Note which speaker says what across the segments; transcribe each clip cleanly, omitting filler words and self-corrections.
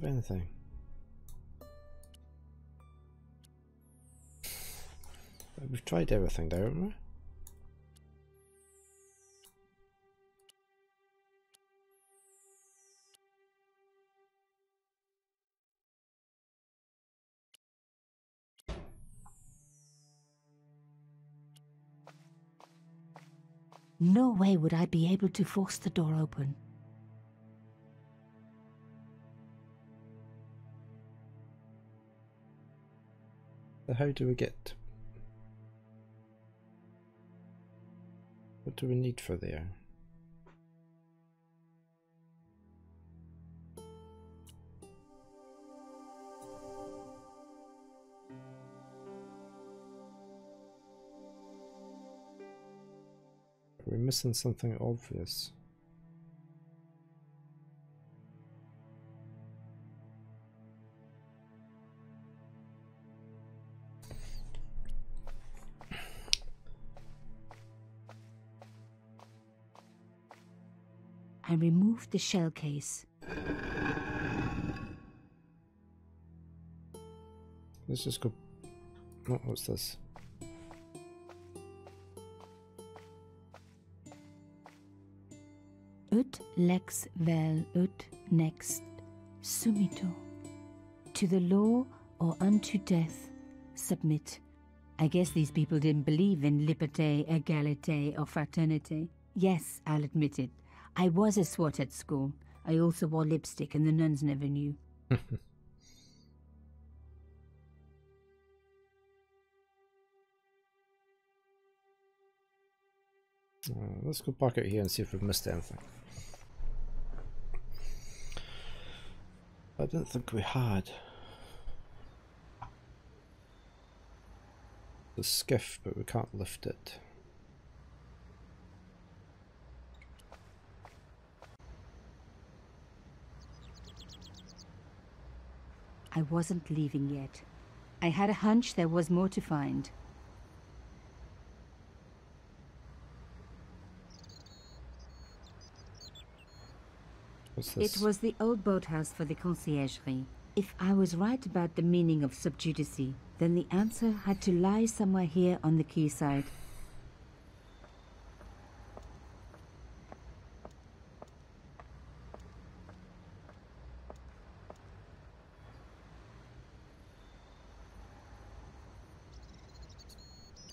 Speaker 1: have anything. We've tried everything there, haven't we?
Speaker 2: No way would I be able to force the door open.
Speaker 1: So how do we get... What do we need for there? Are we missing something obvious?
Speaker 2: I removed the shell case.
Speaker 1: Let's just go... Oh, what's this?
Speaker 2: Ut lex vel ut next sumito. To the law or unto death submit. I guess these people didn't believe in liberté, égalité or fraternité. Yes, I'll admit it. I was a swot at school. I also wore lipstick and the nuns never knew.
Speaker 1: Let's go back out here and see if we've missed anything. I didn't think we had. The skiff, but we can't lift it.
Speaker 2: I wasn't leaving yet. I had a hunch there was more to find.
Speaker 1: What's this?
Speaker 2: It was the old boathouse for the conciergerie. If I was right about the meaning of subjudice, then the answer had to lie somewhere here on the quayside.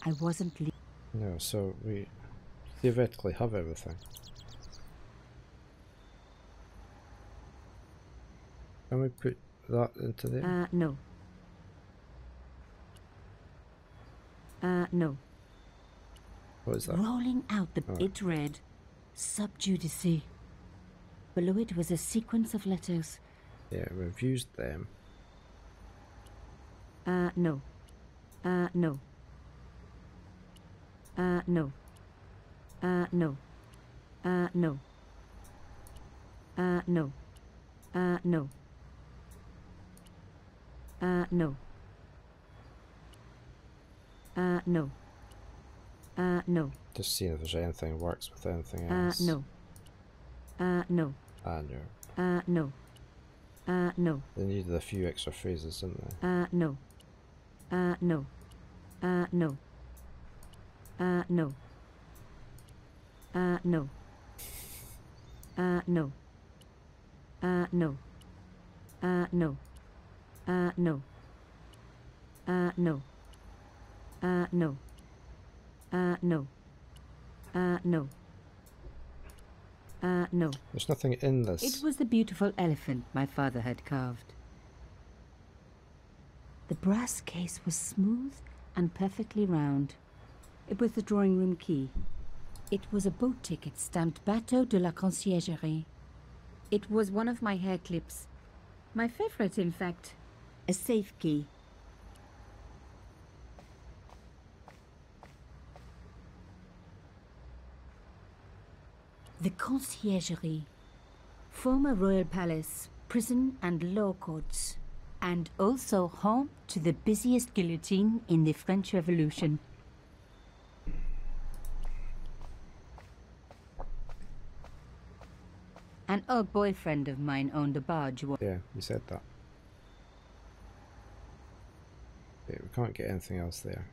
Speaker 2: I wasn't leaving.
Speaker 1: No, so we theoretically have everything. Can we put that into there?
Speaker 2: No. No.
Speaker 1: What is that?
Speaker 2: Rolling out it read, subjudice. Below it was a sequence of letters.
Speaker 1: Yeah, we've used them.
Speaker 2: No. No. No. No. No. No. No. No. No. No. No.
Speaker 1: Just seeing if there's anything works with anything else.
Speaker 2: No. No.
Speaker 1: No.
Speaker 2: No. No.
Speaker 1: They needed a few extra phrases, didn't they?
Speaker 2: No. No. No. No. No. No. No. No. No. No. No. No. No. No. No.
Speaker 1: There's nothing in this.
Speaker 2: It was the beautiful elephant my father had carved. The brass case was smooth and perfectly round. It was the drawing room key. It was a boat ticket stamped Bateau de la Conciergerie. It was one of my hair clips. My favorite, in fact. A safe key. The Conciergerie. Former royal palace, prison and law courts. And also home to the busiest guillotine in the French Revolution. An old boyfriend of mine owned a barge.
Speaker 1: Yeah, you said that. Okay, we can't get anything else there.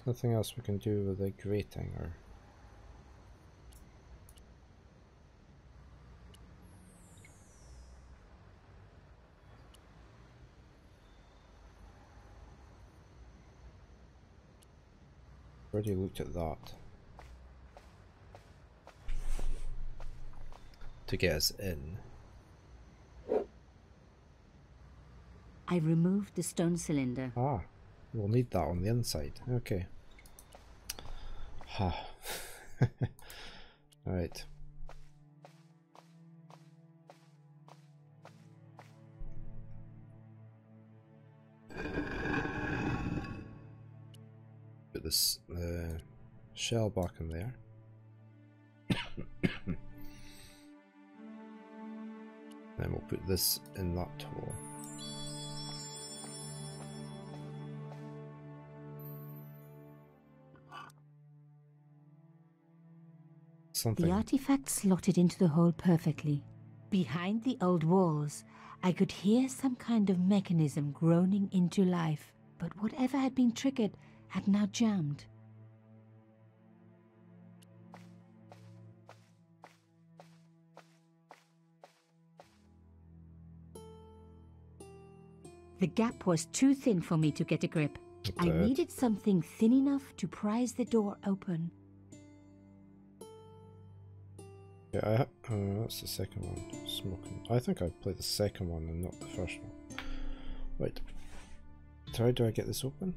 Speaker 1: There's nothing else we can do with the grating, or... Already looked at that. To get us in.
Speaker 2: I removed the stone cylinder.
Speaker 1: Ah, we'll need that on the inside. Okay. Ha. Alright. Put this shell back in there. Then we'll put this in that hole. Something.
Speaker 2: The artifact slotted into the hole perfectly. Behind the old walls, I could hear some kind of mechanism groaning into life, but whatever had been triggered had now jammed. The gap was too thin for me to get a grip. I needed something thin enough to prise the door open.
Speaker 1: Yeah, that's the second one. Smoking. I think I played the second one and not the first one. Right. So how do I get this open?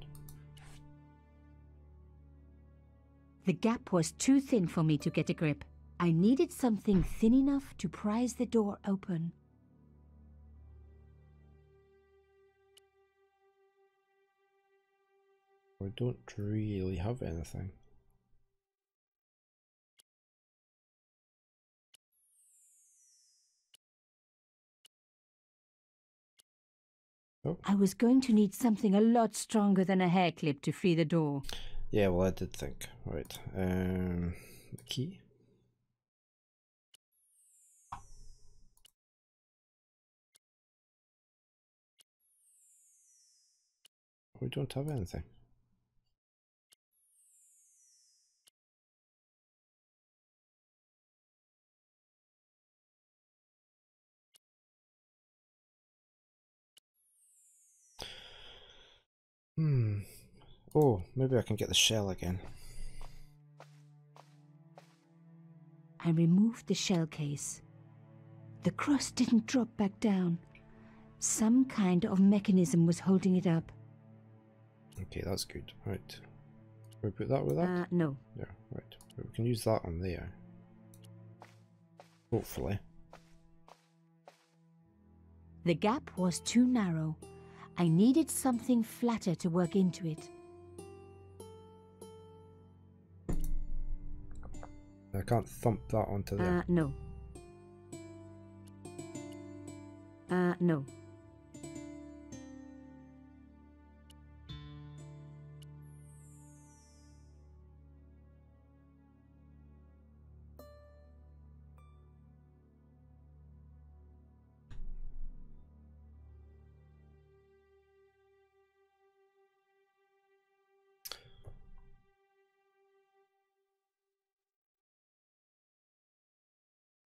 Speaker 2: The gap was too thin for me to get a grip. I needed something thin enough to prise the door open.
Speaker 1: I don't really have anything. Oh.
Speaker 2: I was going to need something a lot stronger than a hair clip to free the door.
Speaker 1: Yeah, well, I did think. Right. The key. We don't have anything. Oh, maybe I can get the shell again.
Speaker 2: I removed the shell case. The cross didn't drop back down. Some kind of mechanism was holding it up.
Speaker 1: Okay, that's good. Right. Can we put that with that?
Speaker 2: No.
Speaker 1: Yeah, right. We can use that on there. Hopefully.
Speaker 2: The gap was too narrow. I needed something flatter to work into it.
Speaker 1: I can't thump that onto there.
Speaker 2: No. No.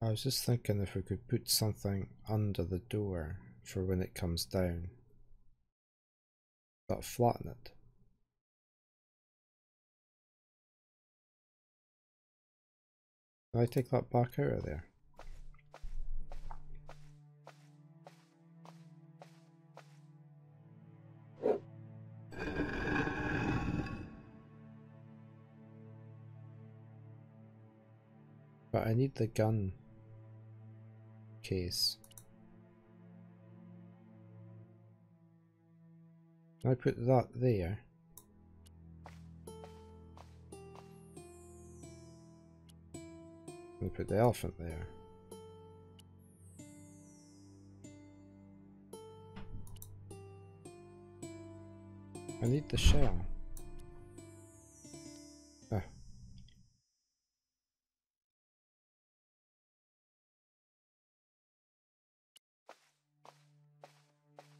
Speaker 1: I was just thinking if we could put something under the door for when it comes down. That'll flatten it. Can I take that back out of there? But I need the gun case. I put that there. I put the elephant there. I need the shell. Ah.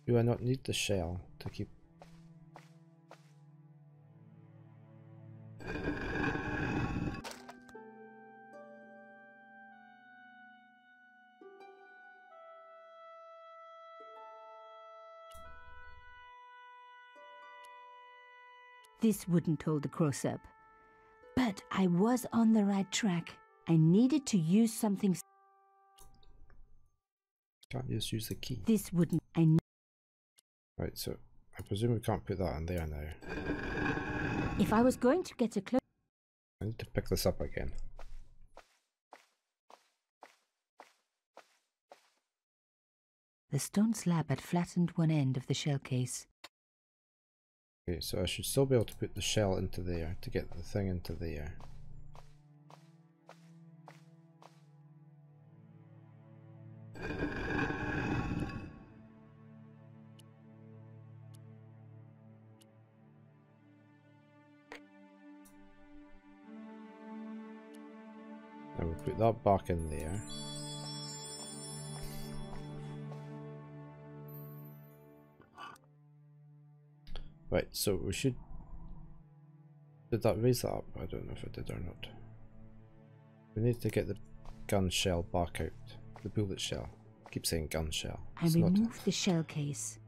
Speaker 1: Do I not need the shell to keep?
Speaker 2: This wouldn't hold the cross up. But I was on the right track. I needed to use something.
Speaker 1: Can't just use the key.
Speaker 2: This wouldn't.
Speaker 1: Right, so I presume we can't put that in there now.
Speaker 2: If I was going to get a close.
Speaker 1: I need to pick this up again.
Speaker 2: The stone slab had flattened one end of the shell case.
Speaker 1: Okay, so I should still be able to put the shell into there to get the thing into there. And we'll put that back in there. Right, so we should... Did that raise that up? I don't know if it did or not. We need to get the gun shell back out. The bullet shell. I keep saying gun shell.
Speaker 2: I removed the shell case.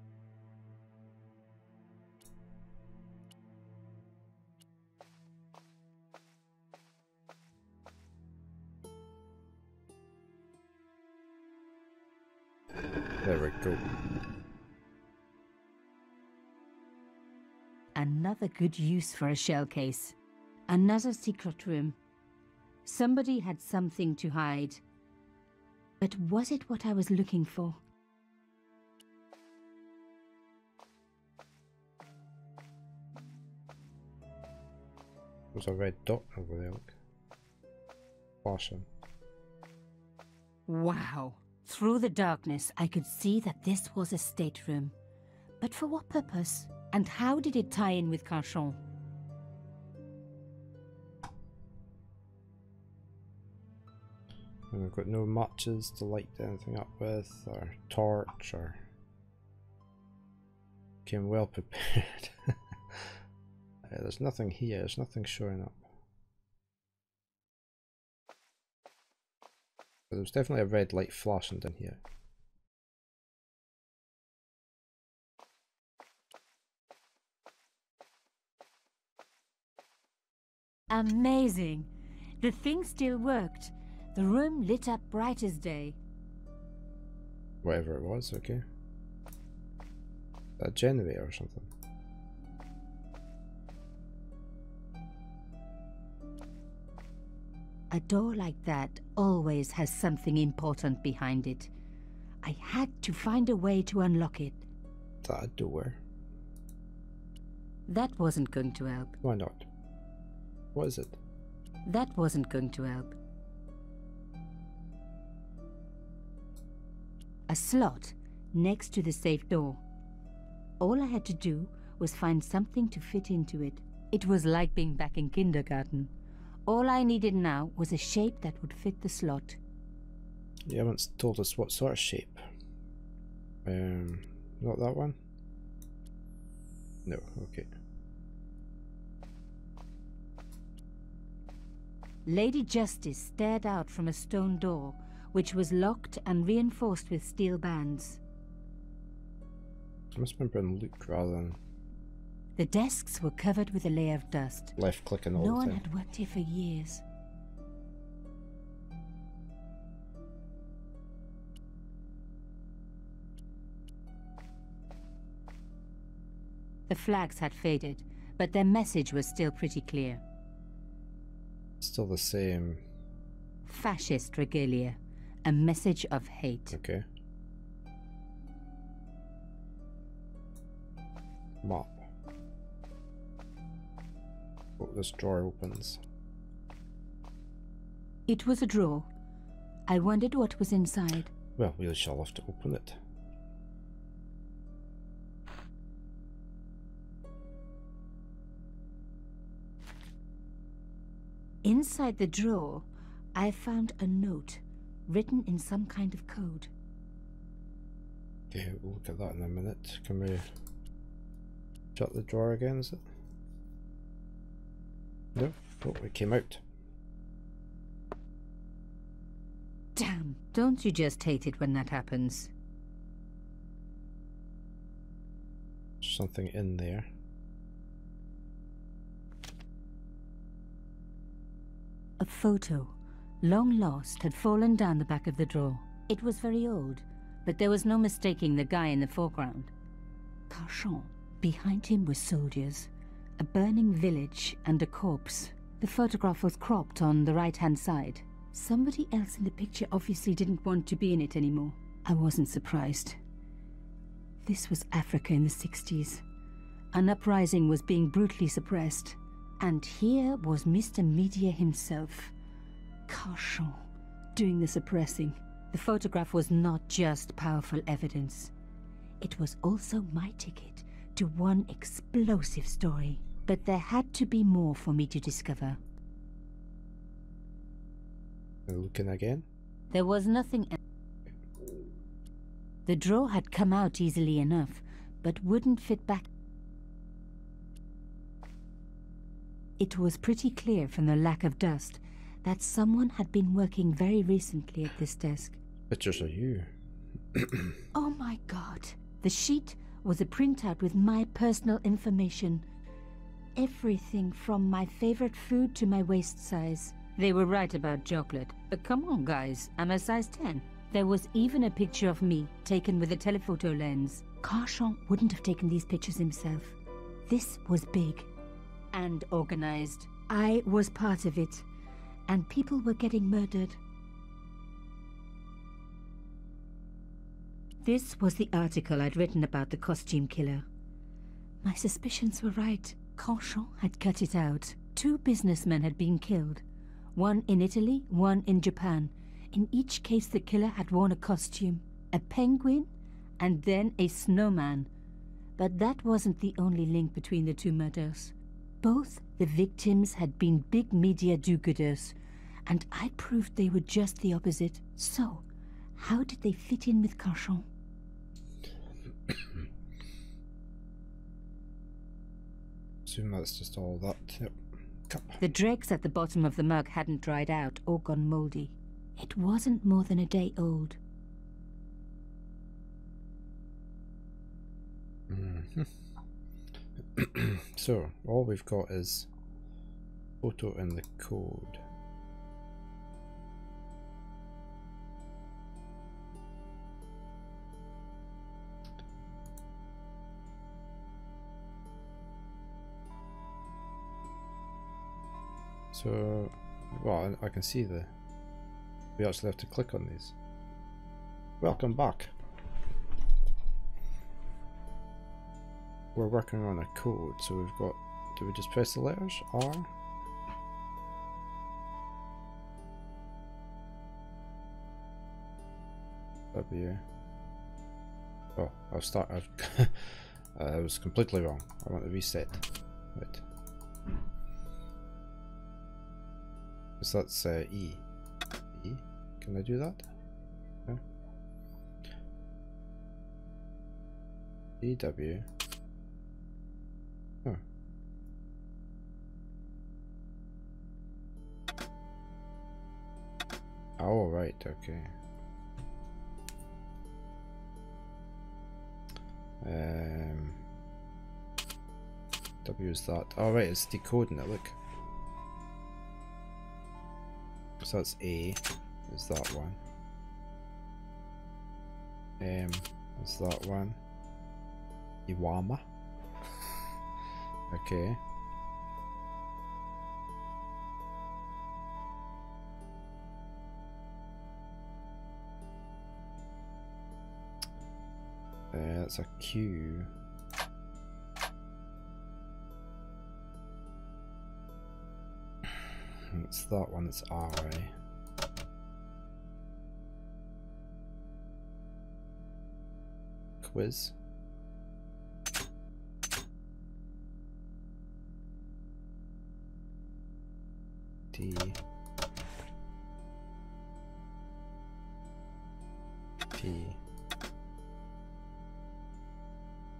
Speaker 1: There we go.
Speaker 2: Another good use for a shell case. Another secret room. Somebody had something to hide. But was it what I was looking for?
Speaker 1: There's a red dot over there, look. Flashing.
Speaker 2: Wow. Through the darkness, I could see that this was a stateroom. But for what purpose? And how did it tie in with Carchon?
Speaker 1: And we've got no matches to light anything up with, or torch, or... Came well prepared. There's nothing here, there's nothing showing up. But there's definitely a red light flashing down here.
Speaker 2: Amazing! The thing still worked. The room lit up bright as day.
Speaker 1: Whatever it was, okay. A generator or something.
Speaker 2: A door like that always has something important behind it. I had to find a way to unlock it.
Speaker 1: That door?
Speaker 2: That wasn't going to help.
Speaker 1: Why not? What is it?
Speaker 2: That wasn't going to help. A slot next to the safe door. All I had to do was find something to fit into it. It was like being back in kindergarten. All I needed now was a shape that would fit the slot.
Speaker 1: You haven't told us what sort of shape. Not that one? No, okay.
Speaker 2: Lady Justice stared out from a stone door, which was locked and reinforced with steel bands.
Speaker 1: I must remember in Luke rather than...
Speaker 2: The desks were covered with a layer of dust.
Speaker 1: left clicking all
Speaker 2: No
Speaker 1: the
Speaker 2: one
Speaker 1: time.
Speaker 2: had worked here for years. The flags had faded, but their message was still pretty clear.
Speaker 1: Still the same.
Speaker 2: fascist regalia, a message of hate.
Speaker 1: Okay. Map. Oh, this drawer opens.
Speaker 2: It was a drawer. I wondered what was inside.
Speaker 1: Well, we shall have to open it.
Speaker 2: Inside the drawer, I found a note written in some kind of code.
Speaker 1: Okay, we'll look at that in a minute. Can we shut the drawer again, is it? No. Oh, it came out.
Speaker 2: Damn, don't you just hate it when that happens?
Speaker 1: Something in there.
Speaker 2: A photo, long lost, had fallen down the back of the drawer. It was very old, but there was no mistaking the guy in the foreground. Carchon. Behind him were soldiers, a burning village and a corpse. The photograph was cropped on the right-hand side. Somebody else in the picture obviously didn't want to be in it anymore. I wasn't surprised. This was Africa in the 60s. An uprising was being brutally suppressed. And here was Mr. Media himself, Carchon, doing the suppressing. The photograph was not just powerful evidence. It was also my ticket to one explosive story. But there had to be more for me to discover.
Speaker 1: Looking again?
Speaker 2: There was nothing else. The drawer had come out easily enough, but wouldn't fit back. It was pretty clear from the lack of dust that someone had been working very recently at this desk.
Speaker 1: Pictures of you.
Speaker 2: Oh my God. The sheet was a printout with my personal information. Everything from my favorite food to my waist size. They were right about chocolate. But come on, guys, I'm a size 10. There was even a picture of me, taken with a telephoto lens. Carchon wouldn't have taken these pictures himself. This was big and organized. I was part of it, and people were getting murdered. This was the article I'd written about the costume killer. My suspicions were right. Carchon had cut it out. 2 businessmen had been killed. One in Italy, one in Japan. In each case, the killer had worn a costume. A penguin, and then a snowman. But that wasn't the only link between the 2 murders. Both the victims had been big media do-gooders, and I proved they were just the opposite. So, how did they fit in with Carchon?
Speaker 1: Assume that's just all that. Yep. Cup.
Speaker 2: The dregs at the bottom of the mug hadn't dried out or gone mouldy. It wasn't more than a day old.
Speaker 1: So, all we've got is photo and the code. So, well, I can see we actually have to click on these. Welcome back. We're working on a code, so we've got, do we just press the letters? R? W. Oh, I was completely wrong. I want to reset. Right. So that's E. E? Can I do that? No. EW. Oh. Oh, right, okay. W is that. Oh, right, it's decoding it, look. So that's A, is that one. M is that one. Iwama. Okay. That's a Q. It's that one, it's I. Quiz. D. P.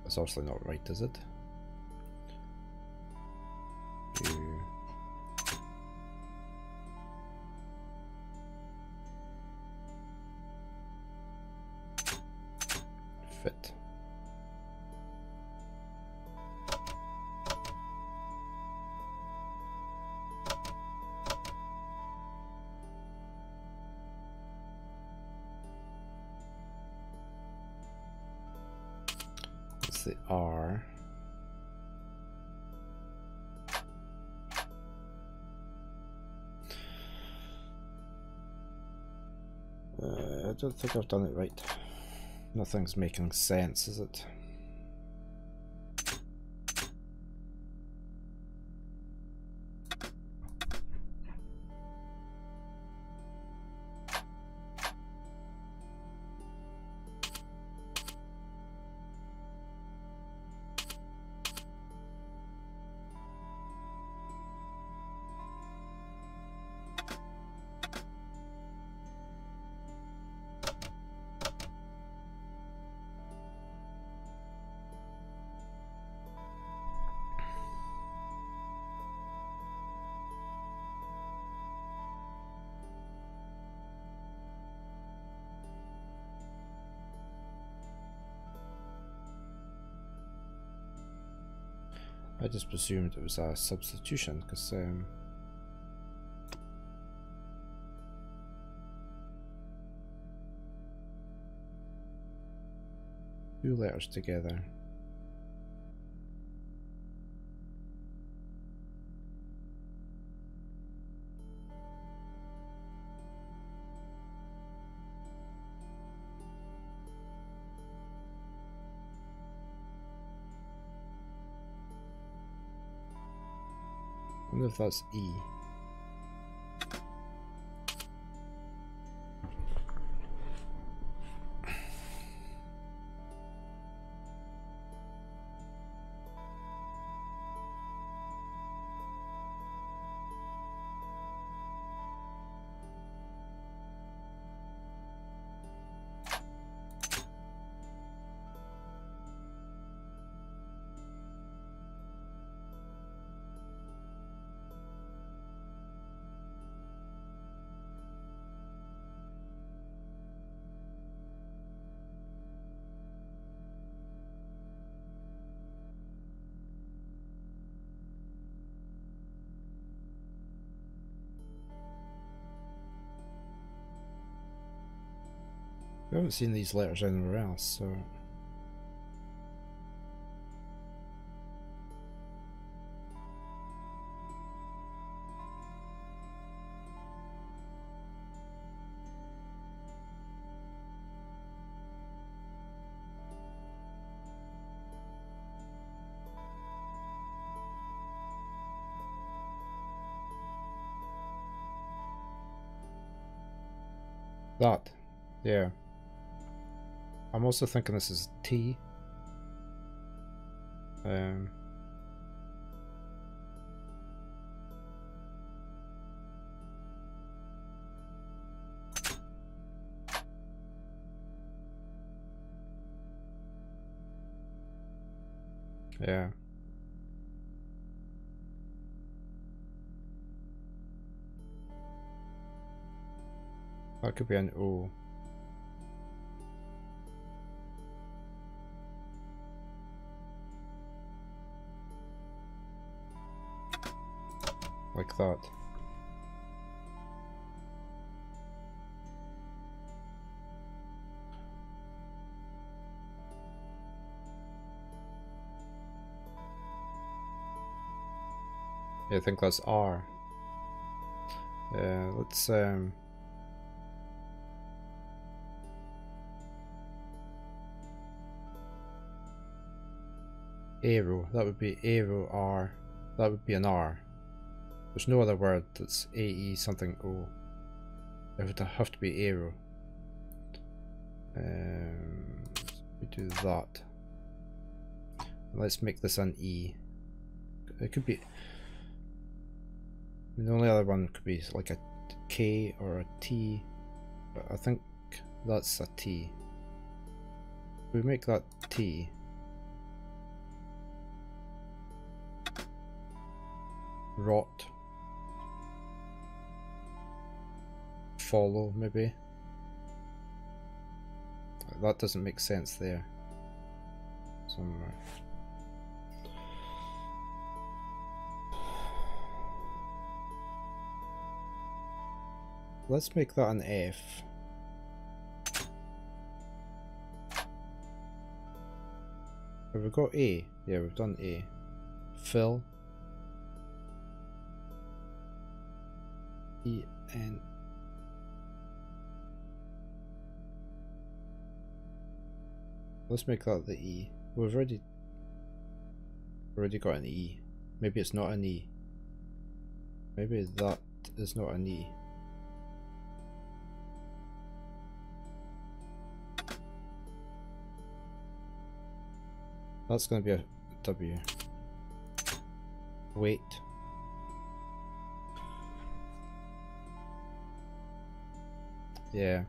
Speaker 1: That's obviously not right, is it? Q. Fit. It's the R. I don't think I've done it right. Nothing's making sense, is it? I just presumed it was a substitution because two letters together. I wonder if that's E. I haven't seen these letters anywhere else, so that, yeah. I'm also thinking this is T. Yeah. That could be an O. Like that. Yeah, I think that's R. Let's Aero, that would be aero R. That would be an R. There's no other word that's AE something O. It would have to be aero. We do that. Let's make this an E. It could be. I mean, the only other one could be like a K or a T, but I think that's a T. We make that T. Rot. Follow, maybe. That doesn't make sense there. Somewhere. Let's make that an F. Have we got A? Yeah, we've done A. Fill. E-N. Let's make that the E. We've already got an E. Maybe it's not an E. Maybe that is not an E. That's going to be a W. Wait. Yeah.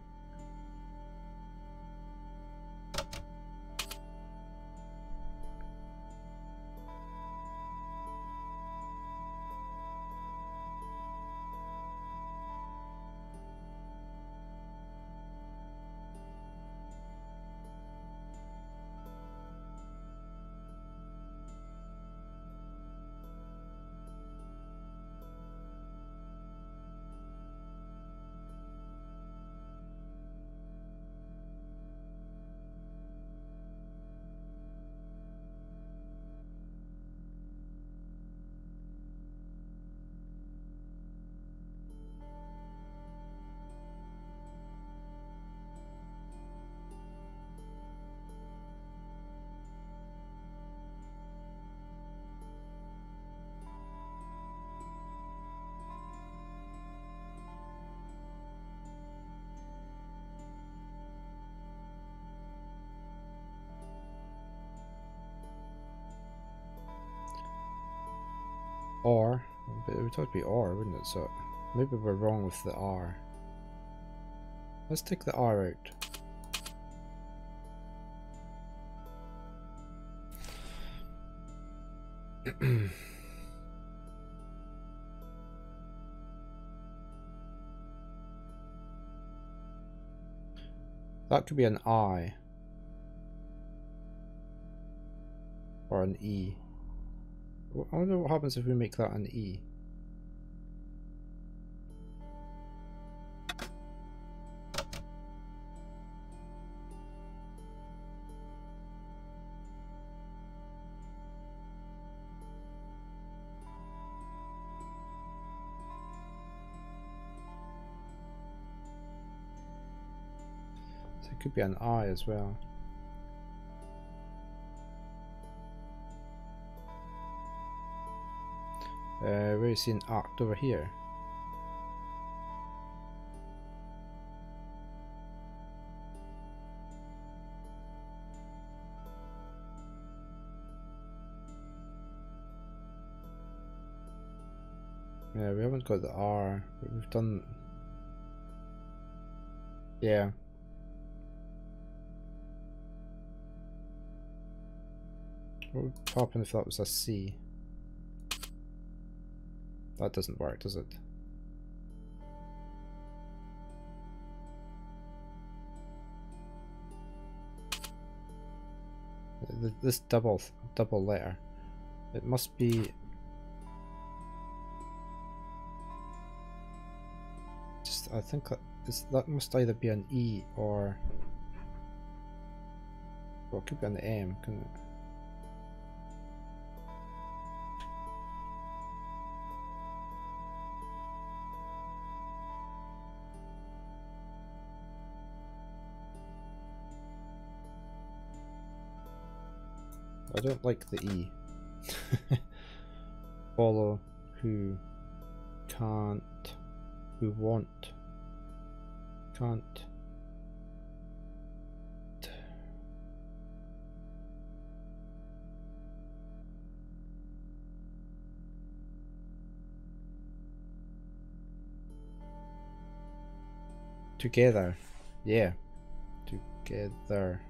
Speaker 1: Or, but it would have to be or, wouldn't it? So maybe we're wrong with the R. Let's take the R out. That could be an I. Or an E. I wonder what happens if we make that an E. So it could be an I as well. Where are you seeing act over here? Yeah, we haven't got the R, but we've done... Yeah. What would happen if that was a C? That doesn't work, does it? This double letter, it must be just, I think that must either be an E or, well, it could be an M, couldn't it? I don't like the E. Follow who can't, who want, can't. Together, yeah, together.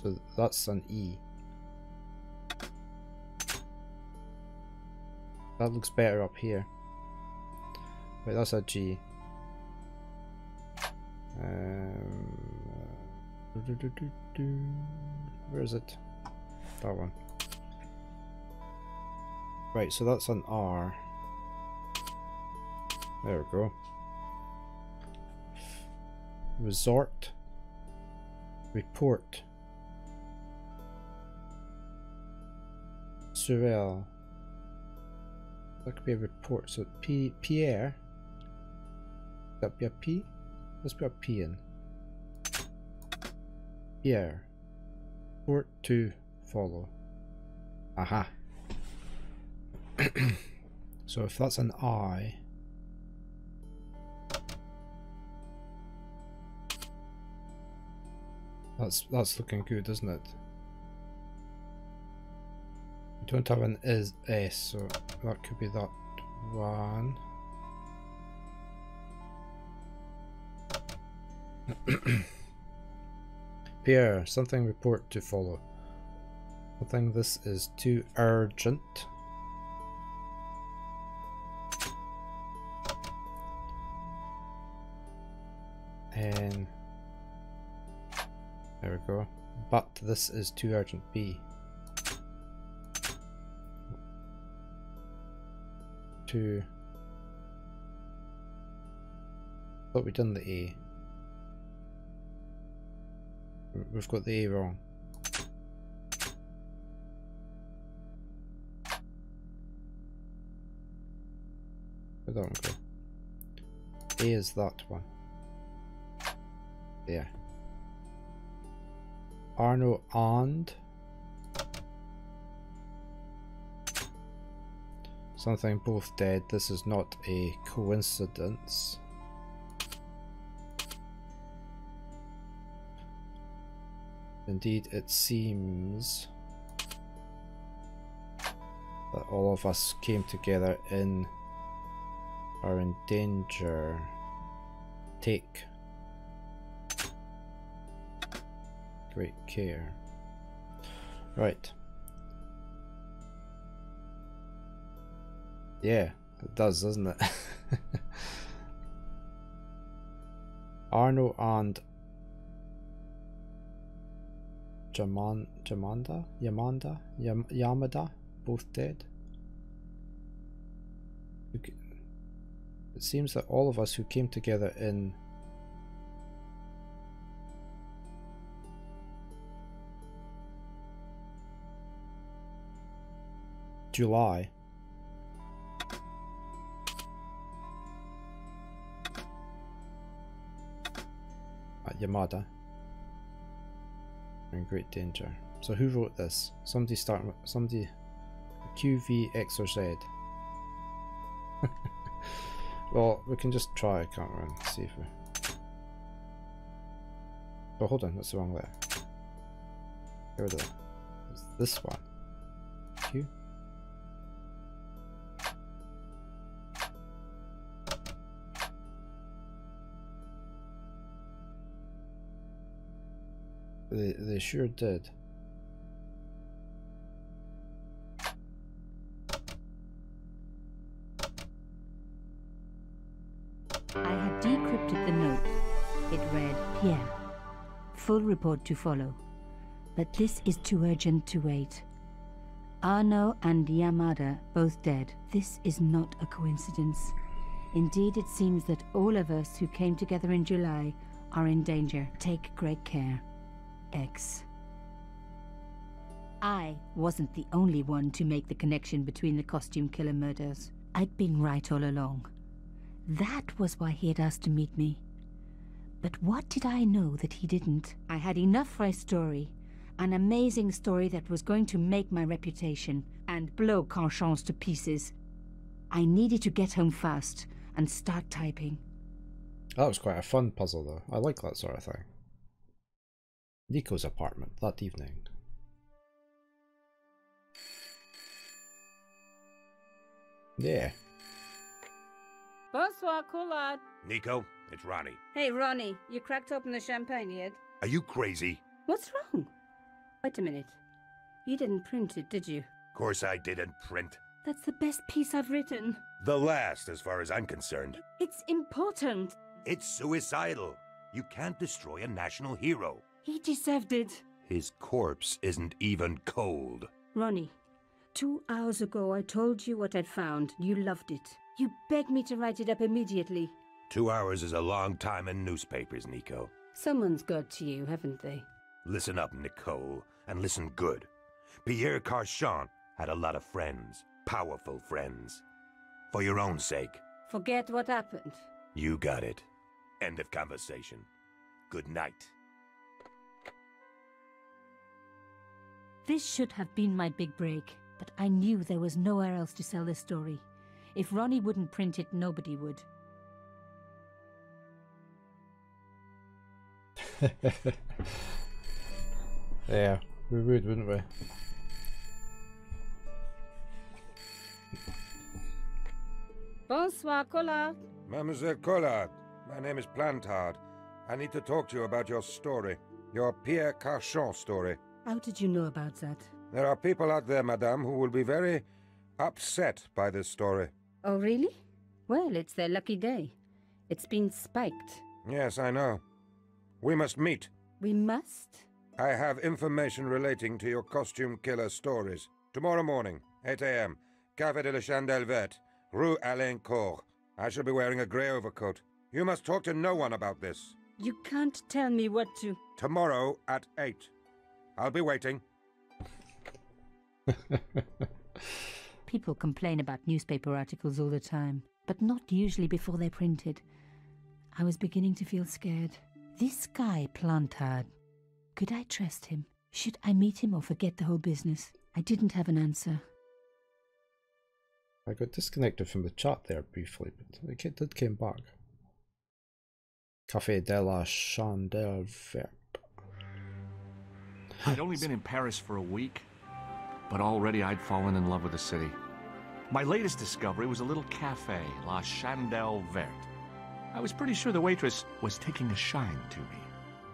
Speaker 1: So that's an E. That looks better up here. Wait, that's a G. Where is it? That one. Right, so that's an R. There we go. Resort. Report. Surreal. That could be a report. So Pierre. Would that be a P? Let's put a P in. Pierre. Report to follow. Aha. So if that's an I. That's looking good, isn't it? We don't have an is S, so that could be that one. Pierre, something report to follow. I think this is too urgent. And there we go. But this is too urgent. B. To. Thought we'd done the A. We've got the A wrong. Where'd that one go? A is that one. There. Arno and something both dead. This is not a coincidence. Indeed, it seems that all of us came together in are in danger. Take great care. Right. Yeah, it does, doesn't it? Arno and Yamada, both dead. It seems that all of us who came together in July at Yamada are in great danger. So who wrote this? Somebody starting with somebody Q, V, X or Z. Well, we can just try, can't we, and see if we... Oh, hold on, that's the wrong letter. Get rid of that. It's this one. Q. They sure did.
Speaker 2: I had decrypted the note. It read, Pierre, full report to follow. But this is too urgent to wait. Arno and Yamada both dead. This is not a coincidence. Indeed, it seems that all of us who came together in July are in danger. Take great care. X. I wasn't the only one to make the connection between the costume killer murders. I'd been right all along. That was why he had asked to meet me. But what did I know that he didn't? I had enough for a story, An amazing story that was going to make my reputation and blow Carchance to pieces. I needed to get home fast and start typing.
Speaker 1: That was quite a fun puzzle though. I like that sort of thing. Nico's apartment that evening. Yeah.
Speaker 3: Bonsoir, Collard.
Speaker 4: Nico, it's Ronnie.
Speaker 3: Hey, Ronnie, you cracked open the champagne yet?
Speaker 4: Are you crazy?
Speaker 3: What's wrong? Wait a minute. You didn't print it, did you?
Speaker 4: Of course I didn't print.
Speaker 3: That's the best piece I've written.
Speaker 4: The last, as far as I'm concerned.
Speaker 3: It's important.
Speaker 4: It's suicidal. You can't destroy a national hero.
Speaker 3: He deserved it.
Speaker 4: His corpse isn't even cold.
Speaker 3: Ronnie, 2 hours ago I told you what I'd found. You loved it. You begged me to write it up immediately.
Speaker 4: 2 hours is a long time in newspapers, Nico.
Speaker 3: Someone's got to you, haven't they?
Speaker 4: Listen up, Nicole, and listen good. Pierre Carchant had a lot of friends. Powerful friends. For your own sake.
Speaker 3: Forget what happened.
Speaker 4: You got it. End of conversation. Good night.
Speaker 2: This should have been my big break, but I knew there was nowhere else to sell this story. If Ronnie wouldn't print it, nobody would.
Speaker 1: Yeah, we would, wouldn't we?
Speaker 3: Bonsoir, Collard.
Speaker 5: Mademoiselle Collard, my name is Plantard. I need to talk to you about your story. Your Pierre Carchant story.
Speaker 3: How did you know about that?
Speaker 5: There are people out there, madame, who will be very upset by this story.
Speaker 3: Oh, really? Well, it's their lucky day. It's been spiked.
Speaker 5: Yes, I know. We must meet.
Speaker 3: We must?
Speaker 5: I have information relating to your costume killer stories. Tomorrow morning, 8 a.m., Café de la Chandelle Verte, Rue Alain Court. I shall be wearing a grey overcoat. You must talk to no one about this.
Speaker 3: You can't tell me what to...
Speaker 5: Tomorrow at 8. I'll be waiting.
Speaker 2: People complain about newspaper articles all the time, but not usually before they're printed. I was beginning to feel scared. This guy, Plantard, could I trust him? Should I meet him or forget the whole business? I didn't have an answer.
Speaker 1: I got disconnected from the chat there briefly, but it did came back. Café de la Chandelle Verte.
Speaker 6: I'd only been in Paris for a week, but already I'd fallen in love with the city. My latest discovery was a little cafe, La Chandelle Verte. I was pretty sure the waitress was taking a shine to me.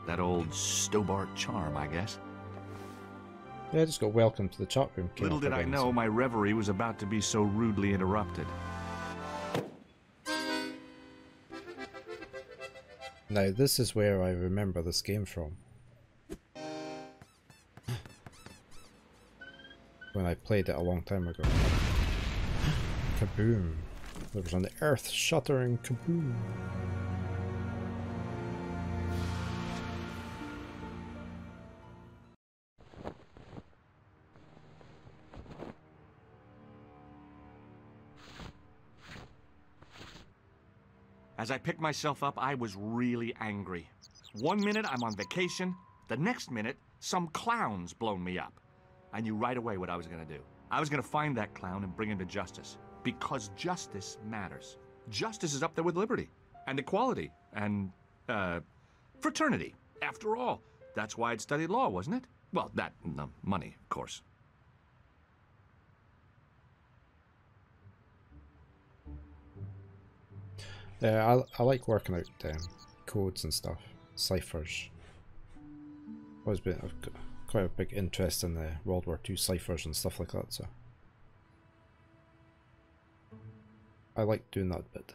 Speaker 6: That old Stobart charm, I guess.
Speaker 1: Yeah, I just got welcome to the chat room.
Speaker 6: Little did I know my reverie was about to be so rudely interrupted.
Speaker 1: Now, this is where I remember this game from. When I played it a long time ago. Kaboom. There was an earth-shattering kaboom.
Speaker 6: As I picked myself up, I was really angry. 1 minute I'm on vacation, the next minute some clown's blown me up. I knew right away what I was gonna do. I was gonna find that clown and bring him to justice. Because justice matters. Justice is up there with liberty, and equality, and, fraternity. After all, that's why I'd studied law, wasn't it? Well, that and the money, of course.
Speaker 1: Yeah, I like working out codes and stuff, ciphers. I've got quite a big interest in the World War II ciphers and stuff like that, so I like doing that bit.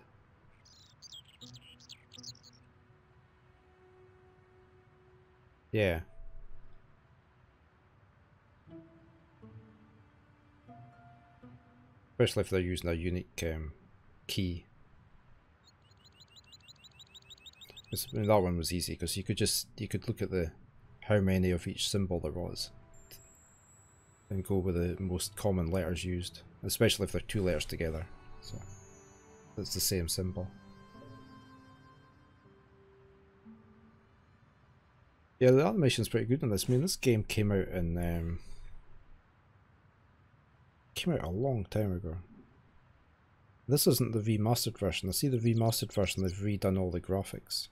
Speaker 1: Yeah. Especially if they're using a unique key. I mean, that one was easy because you could look at how many of each symbol there was and go with the most common letters used, especially if they're two letters together, so it's the same symbol. Yeah, the animation's pretty good on this. I mean, this game came out in a long time ago. This isn't the remastered version. I see the remastered version, they've redone all the graphics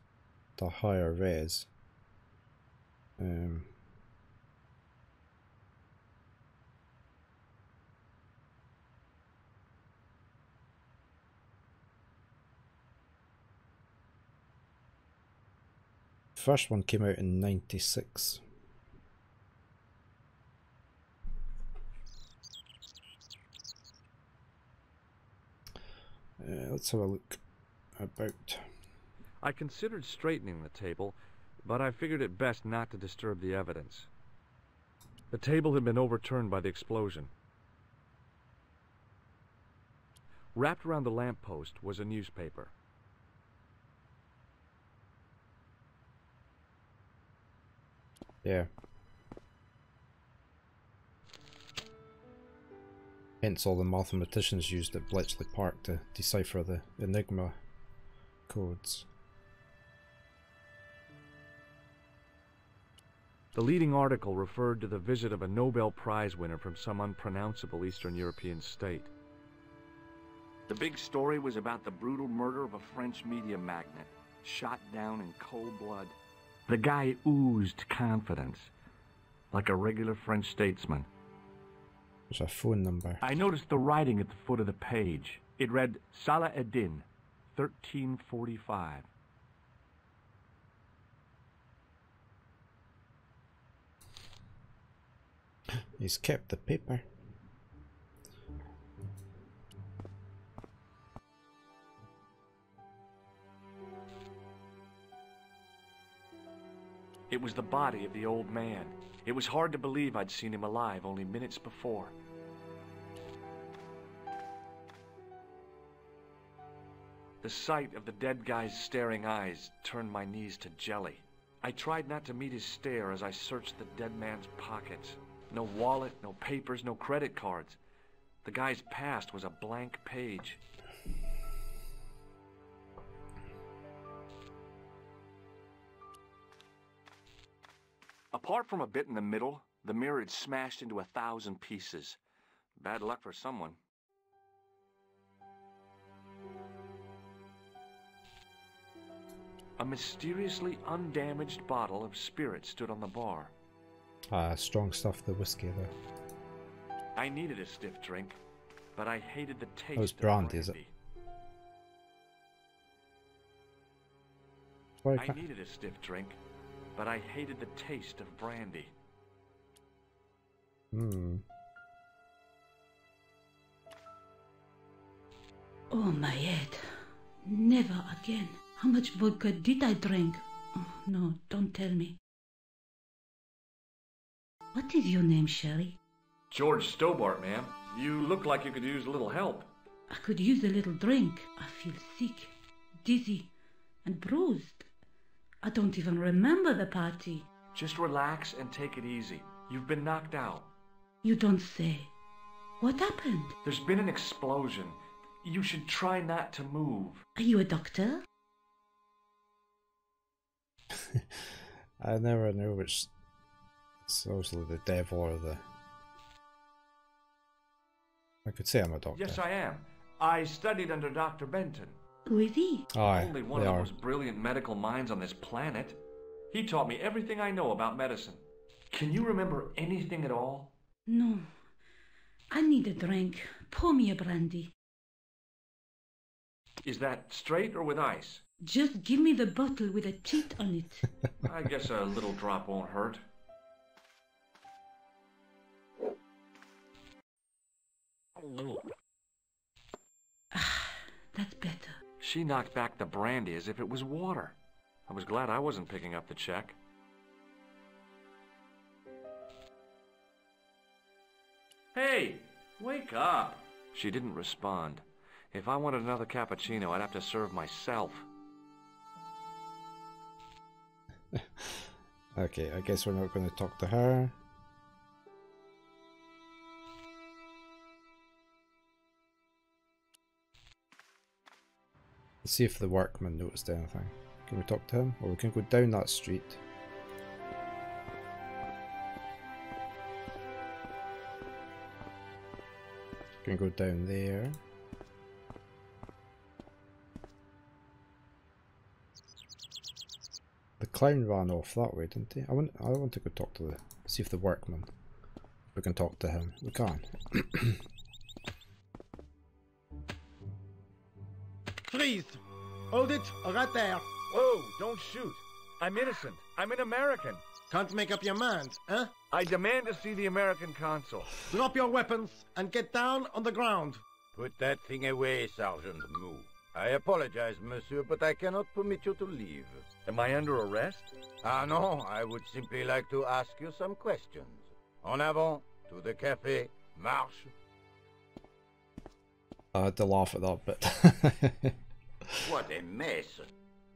Speaker 1: to higher res. First one came out in '96. Let's have a look about.
Speaker 7: I considered straightening the table, but I figured it best not to disturb the evidence. The table had been overturned by the explosion. Wrapped around the lamppost was a newspaper.
Speaker 1: Yeah. Hence all the mathematicians used at Bletchley Park to decipher the Enigma codes.
Speaker 7: The leading article referred to the visit of a Nobel Prize winner from some unpronounceable Eastern European state.
Speaker 6: The big story was about the brutal murder of a French media magnate, shot down in cold blood. The guy oozed confidence, like a regular French statesman.
Speaker 1: There's a phone number.
Speaker 6: I noticed the writing at the foot of the page. It read, Salah Eddin, 1345.
Speaker 1: He's kept the paper.
Speaker 6: It was the body of the old man. It was hard to believe I'd seen him alive only minutes before. The sight of the dead guy's staring eyes turned my knees to jelly. I tried not to meet his stare as I searched the dead man's pockets. No wallet, no papers, no credit cards. The guy's past was a blank page. Apart from a bit in the middle, the mirror had smashed into 1,000 pieces. Bad luck for someone. A mysteriously undamaged bottle of spirit stood on the bar.
Speaker 1: Strong stuff, the whiskey there.
Speaker 6: I needed a stiff drink, but I hated the taste
Speaker 1: That was
Speaker 6: of
Speaker 1: brandy, is it? Why
Speaker 6: I
Speaker 1: can't...
Speaker 6: needed a stiff drink, but I hated the taste of brandy.
Speaker 3: Oh, my head. Never again. How much vodka did I drink? Oh, no, don't tell me. What is your name, Shelley?
Speaker 6: George Stobart, ma'am. You look like you could use a little help.
Speaker 3: I could use a little drink. I feel sick, dizzy, and bruised. I don't even remember the party.
Speaker 6: Just relax and take it easy. You've been knocked out.
Speaker 3: You don't say. What happened?
Speaker 6: There's been an explosion. You should try not to move.
Speaker 3: Are you a doctor?
Speaker 1: I never know which... It's obviously the devil or the... I could say I'm a doctor.
Speaker 6: Yes, I am. I studied under Dr. Benton.
Speaker 3: Who is he?
Speaker 1: Aye,
Speaker 6: Only one
Speaker 1: they
Speaker 6: of the
Speaker 1: are.
Speaker 6: most brilliant medical minds on this planet. He taught me everything I know about medicine. Can you remember anything at all?
Speaker 3: No. I need a drink. Pour me a brandy.
Speaker 6: Is that straight or with ice?
Speaker 3: Just give me the bottle with a teat on it.
Speaker 6: I guess a little drop won't hurt.
Speaker 3: That's better.
Speaker 6: She knocked back the brandy as if it was water. I was glad I wasn't picking up the check. Hey, wake up! She didn't respond. If I wanted another cappuccino, I'd have to serve myself.
Speaker 1: Okay, I guess we're not going to talk to her. Let's see if the workman noticed anything. Can we talk to him? Or we can go down that street. Can go down there. The clown ran off that way, didn't he? I want to go talk to the, see if the workman, we can talk to him. We can.
Speaker 8: Freeze! Hold it, right there.
Speaker 7: Whoa, don't shoot. I'm innocent. I'm an American.
Speaker 8: Can't make up your mind, huh?
Speaker 7: I demand to see the American consul.
Speaker 8: Drop your weapons and get down on the ground.
Speaker 9: Put that thing away, Sergeant Moo. I apologize, monsieur, but I cannot permit you to leave.
Speaker 7: Am I under arrest?
Speaker 9: Ah, no, I would simply like to ask you some questions. En avant, to the café, marche.
Speaker 1: I had to laugh at that bit.
Speaker 9: What a mess.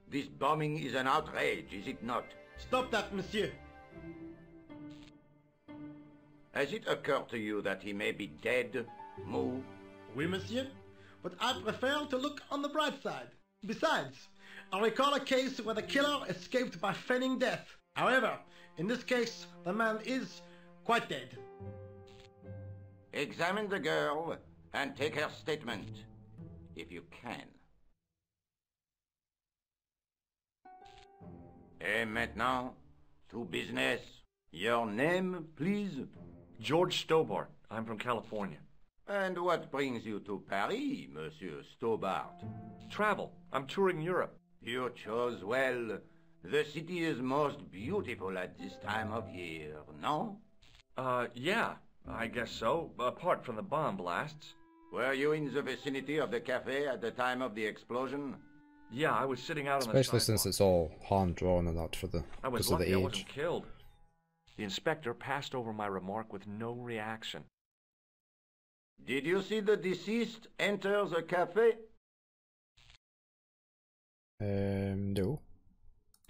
Speaker 9: This bombing is an outrage, is it not?
Speaker 8: Stop that, monsieur.
Speaker 9: Has it occurred to you that he may be dead, Moo?
Speaker 8: Oui, monsieur. But I prefer to look on the bright side. Besides, I recall a case where the killer escaped by feigning death. However, in this case, the man is quite dead.
Speaker 9: Examine the girl and take her statement, if you can. Et maintenant, to business. Your name, please?
Speaker 7: George Stobart. I'm from California.
Speaker 9: And what brings you to Paris, Monsieur Stobart?
Speaker 7: Travel. I'm touring Europe.
Speaker 9: You chose well. The city is most beautiful at this time of year, no?
Speaker 7: Yeah, I guess so, apart from the bomb blasts.
Speaker 9: Were you in the vicinity of the cafe at the time of the explosion?
Speaker 7: Yeah, I was sitting out on the
Speaker 1: Especially
Speaker 7: sidewalk.
Speaker 1: since it's all hand-drawn and that for the,
Speaker 7: I was
Speaker 1: because of the
Speaker 7: lucky I
Speaker 1: age.
Speaker 7: wasn't killed. The inspector passed over my remark with no reaction.
Speaker 9: Did you see the deceased enter the cafe?
Speaker 1: No.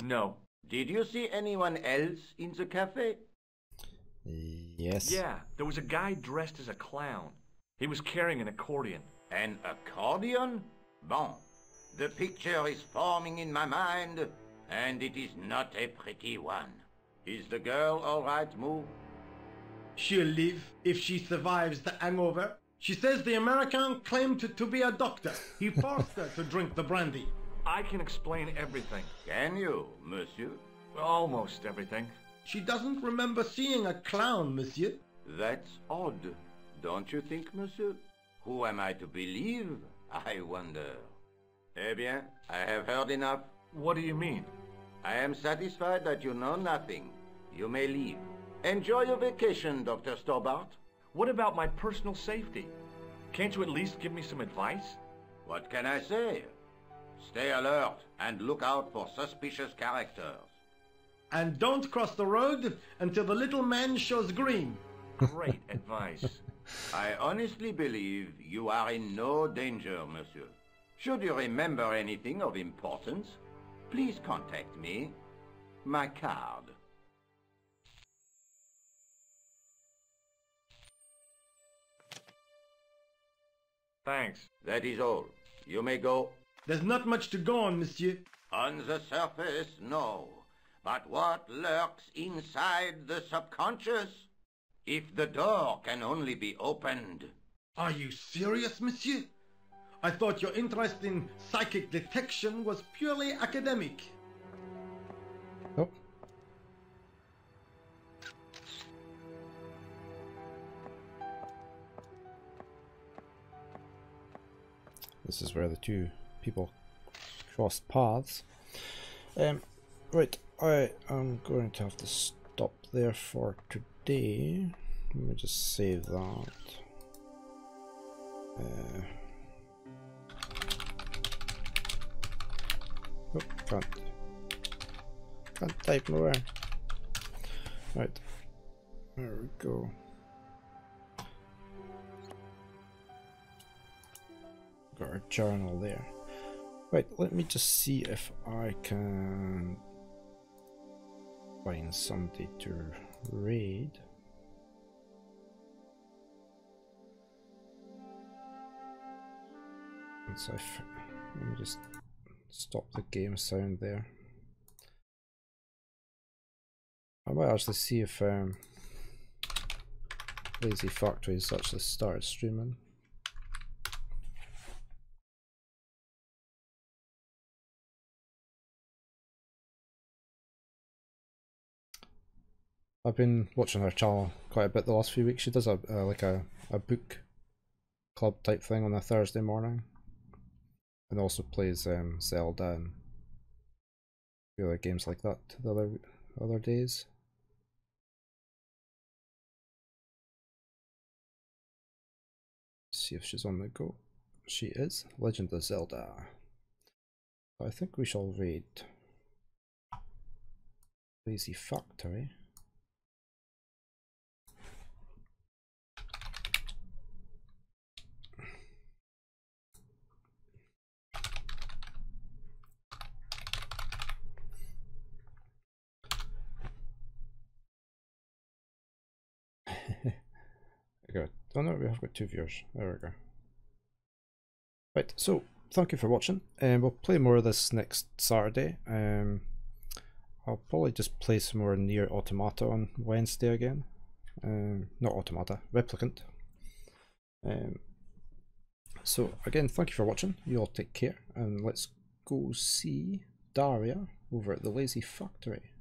Speaker 7: No.
Speaker 9: Did you see anyone else in the cafe?
Speaker 1: Yes.
Speaker 7: Yeah, there was a guy dressed as a clown. He was carrying an accordion.
Speaker 9: An accordion? Bon. The picture is forming in my mind, and it is not a pretty one. Is the girl all right, Moo?
Speaker 8: She'll live if she survives the hangover. She says the American claimed to be a doctor. He forced her to drink the brandy.
Speaker 7: I can explain everything.
Speaker 9: Can you, monsieur?
Speaker 7: Almost everything.
Speaker 8: She doesn't remember seeing a clown, monsieur.
Speaker 9: That's odd, don't you think, monsieur? Who am I to believe, I wonder? Eh bien, I have heard enough.
Speaker 7: What do you mean?
Speaker 9: I am satisfied that you know nothing. You may leave. Enjoy your vacation, Dr. Stobart.
Speaker 7: What about my personal safety? Can't you at least give me some advice?
Speaker 9: What can I say? Stay alert and look out for suspicious characters.
Speaker 8: And don't cross the road until the little man shows green.
Speaker 7: Great advice.
Speaker 9: I honestly believe you are in no danger, monsieur. Should you remember anything of importance, please contact me. My card.
Speaker 7: Thanks.
Speaker 9: That is all. You may go.
Speaker 8: There's not much to go on, monsieur.
Speaker 9: On the surface, no. But what lurks inside the subconscious? If the door can only be opened...
Speaker 8: Are you serious, monsieur? I thought your interest in psychic detection was purely academic.
Speaker 1: Oh. This is where the two people crossed paths. Right, I am going to have to stop there for today. Let me just save that. Oh, can't type nowhere. Right, there we go. Got our journal there. Right, let me just see if I can find somebody to raid. Once let me just stop the game sound there. I might actually see if Lazy Factory's actually started streaming. I've been watching her channel quite a bit the last few weeks. She does a like a book club type thing on a Thursday morning, and also plays Zelda and a few other games like that the other days. See if she's on the go. She is. Legend of Zelda. I think we shall raid Lazy Factory. Good. Oh no, we have got 2 viewers. There we go. Right, so thank you for watching, and we'll play more of this next Saturday. I'll probably just play some more Nier Automata on Wednesday again. Not Automata, Replicant. So again, thank you for watching. You all take care, and let's go see Daria over at the Lazy Factory.